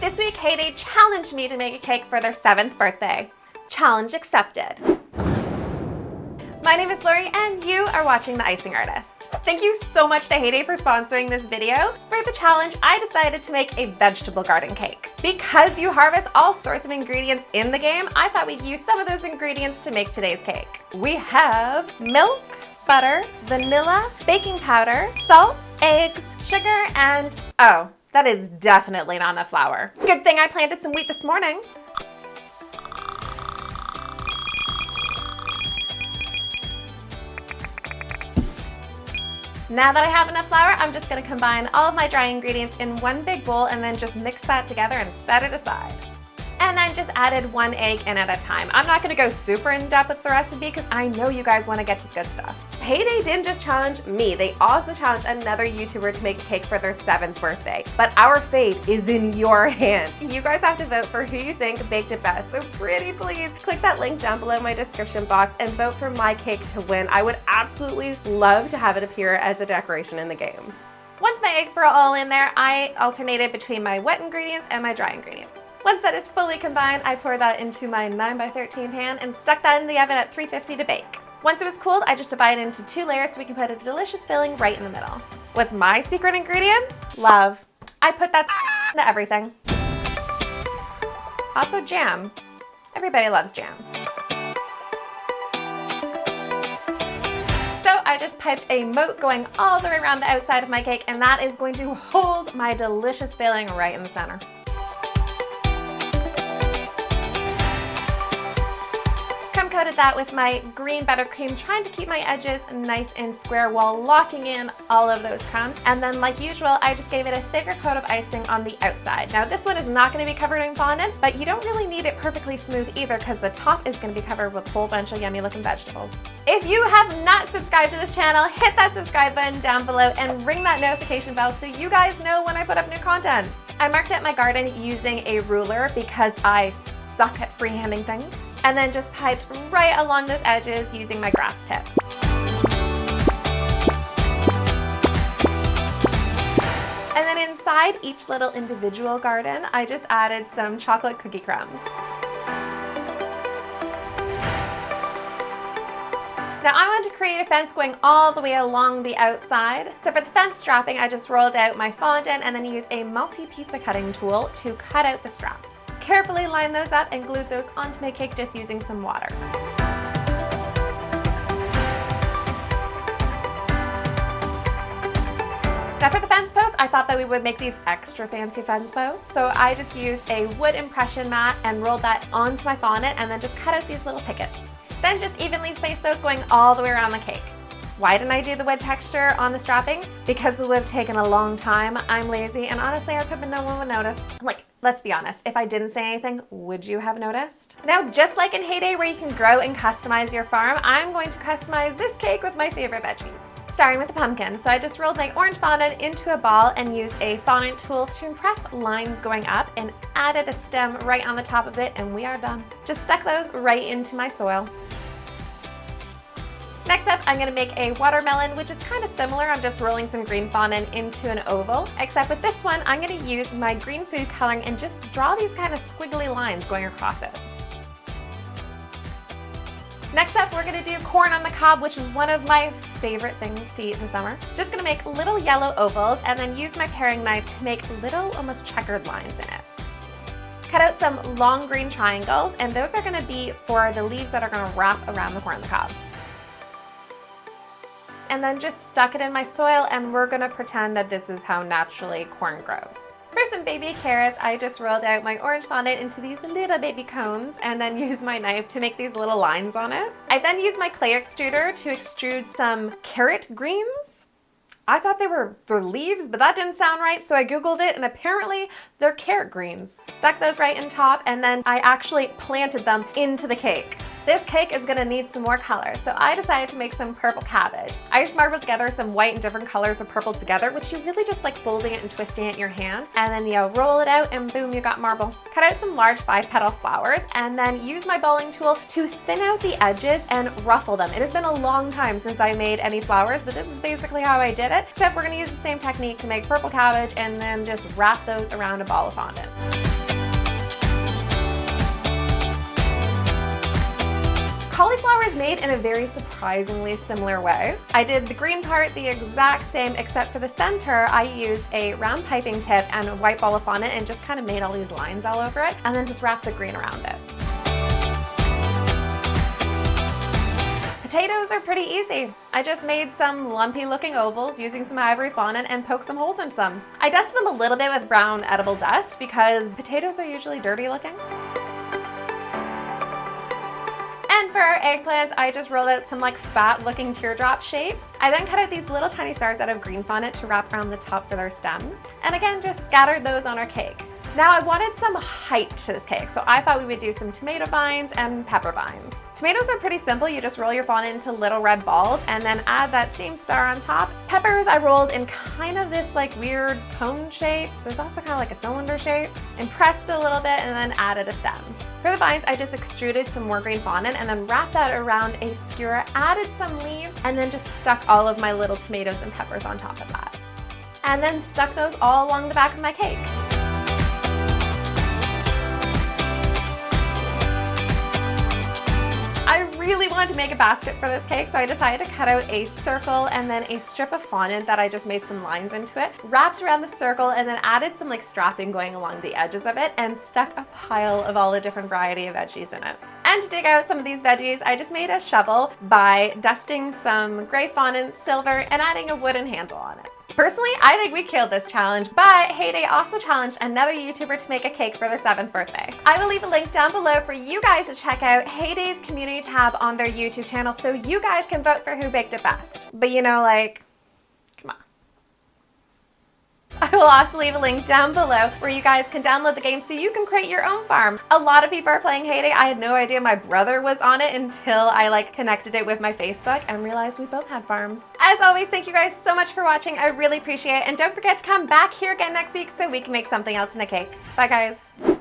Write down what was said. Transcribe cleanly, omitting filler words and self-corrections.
This week, Heyday challenged me to make a cake for their 7th birthday. Challenge accepted. My name is Lori and you are watching The Icing Artist. Thank you so much to Heyday for sponsoring this video. For the challenge, I decided to make a vegetable garden cake. Because you harvest all sorts of ingredients in the game, I thought we'd use some of those ingredients to make today's cake. We have milk, butter, vanilla, baking powder, salt, eggs, sugar, and oh, that is definitely not enough flour. Good thing I planted some wheat this morning. Now that I have enough flour, I'm just gonna combine all of my dry ingredients in one big bowl and then just mix that together and set it aside. And then just added 1 egg in at a time. I'm not gonna go super in depth with the recipe because I know you guys wanna get to the good stuff. Heyday didn't just challenge me, they also challenged another YouTuber to make a cake for their 7th birthday. But our fate is in your hands. You guys have to vote for who you think baked it best. So pretty please click that link down below in my description box and vote for my cake to win. I would absolutely love to have it appear as a decoration in the game. Once my eggs were all in there, I alternated between my wet ingredients and my dry ingredients. Once that is fully combined, I poured that into my 9x13 pan and stuck that in the oven at 350 to bake. Once it was cooled, I just divided it into 2 layers so we can put a delicious filling right in the middle. What's my secret ingredient? Love. I put that into everything. Also jam. Everybody loves jam. So I just piped a moat going all the way around the outside of my cake, and that is going to hold my delicious filling right in the center. Coated that with my green buttercream, trying to keep my edges nice and square while locking in all of those crumbs. And then like usual, I just gave it a thicker coat of icing on the outside. Now this one is not going to be covered in fondant, but you don't really need it perfectly smooth either because the top is going to be covered with a whole bunch of yummy looking vegetables. If you have not subscribed to this channel, hit that subscribe button down below and ring that notification bell so you guys know when I put up new content. I marked out my garden using a ruler because I suck at freehanding things, and then just piped right along those edges using my grass tip. And then inside each little individual garden, I just added some chocolate cookie crumbs. Now I wanted to create a fence going all the way along the outside. So for the fence strapping, I just rolled out my fondant and then used a multi-pizza cutting tool to cut out the straps. Carefully line those up and glued those onto my cake just using some water. Now for the fence posts, I thought that we would make these extra fancy fence posts. So I just used a wood impression mat and rolled that onto my fondant and then just cut out these little pickets. Then just evenly space those going all the way around the cake. Why didn't I do the wood texture on the strapping? Because it would have taken a long time. I'm lazy, and honestly, I was hoping no one would notice. Like, let's be honest, if I didn't say anything, would you have noticed? Now, just like in Heyday where you can grow and customize your farm, I'm going to customize this cake with my favorite veggies. Starting with the pumpkin. So I just rolled my orange fondant into a ball and used a fondant tool to impress lines going up and added a stem right on the top of it, and we are done. Just stuck those right into my soil. Next up, I'm gonna make a watermelon, which is kind of similar. I'm just rolling some green fondant into an oval, except with this one, I'm gonna use my green food coloring and just draw these kind of squiggly lines going across it. Next up, we're gonna do corn on the cob, which is one of my favorite things to eat in the summer. Just gonna make little yellow ovals and then use my paring knife to make little, almost checkered lines in it. Cut out some long green triangles, and those are gonna be for the leaves that are gonna wrap around the corn on the cob. And then just stuck it in my soil, and we're gonna pretend that this is how naturally corn grows. For some baby carrots, I just rolled out my orange fondant into these little baby cones and then used my knife to make these little lines on it. I then used my clay extruder to extrude some carrot greens. I thought they were for leaves, but that didn't sound right, so I Googled it, and apparently they're carrot greens. Stuck those right in top, and then I actually planted them into the cake. This cake is gonna need some more color, so I decided to make some purple cabbage. I just marbled together some white and different colors of purple together, which you really just like folding it and twisting it in your hand, and then you roll it out and boom, you got marble. Cut out some large 5-petal flowers, and then use my bowling tool to thin out the edges and ruffle them. It has been a long time since I made any flowers, but this is basically how I did it, except we're gonna use the same technique to make purple cabbage and then just wrap those around a ball of fondant. made in a very surprisingly similar way. I did the green part the exact same, except for the center, I used a round piping tip and a white ball of fondant and just kind of made all these lines all over it, and then just wrapped the green around it. Potatoes are pretty easy. I just made some lumpy looking ovals using some ivory fondant and poked some holes into them. I dusted them a little bit with brown edible dust because potatoes are usually dirty looking. And for our eggplants, I just rolled out some like fat looking teardrop shapes. I then cut out these little tiny stars out of green fondant to wrap around the top for their stems. And again, just scattered those on our cake. Now I wanted some height to this cake, so I thought we would do some tomato vines and pepper vines. Tomatoes are pretty simple. You just roll your fondant into little red balls and then add that same star on top. Peppers I rolled in kind of this like weird cone shape. There's also kind of like a cylinder shape. And pressed a little bit and then added a stem. For the vines, I just extruded some more green fondant and then wrapped that around a skewer, added some leaves, and then just stuck all of my little tomatoes and peppers on top of that. And then stuck those all along the back of my cake. I really wanted to make a basket for this cake, so I decided to cut out a circle and then a strip of fondant that I just made some lines into it, wrapped around the circle, and then added some like strapping going along the edges of it, and stuck a pile of all the different variety of veggies in it. And to dig out some of these veggies, I just made a shovel by dusting some gray fondant, silver, and adding a wooden handle on it. Personally, I think we killed this challenge, but Heyday also challenged another YouTuber to make a cake for their 7th birthday. I will leave a link down below for you guys to check out Heyday's community tab on their YouTube channel so you guys can vote for who baked it best. But you know, like, come on. I will also leave a link down below where you guys can download the game so you can create your own farm. A lot of people are playing Heyday. I had no idea my brother was on it until I like connected it with my Facebook and realized we both had farms. As always, thank you guys so much for watching. I really appreciate it. And don't forget to come back here again next week so we can make something else in a cake. Bye guys.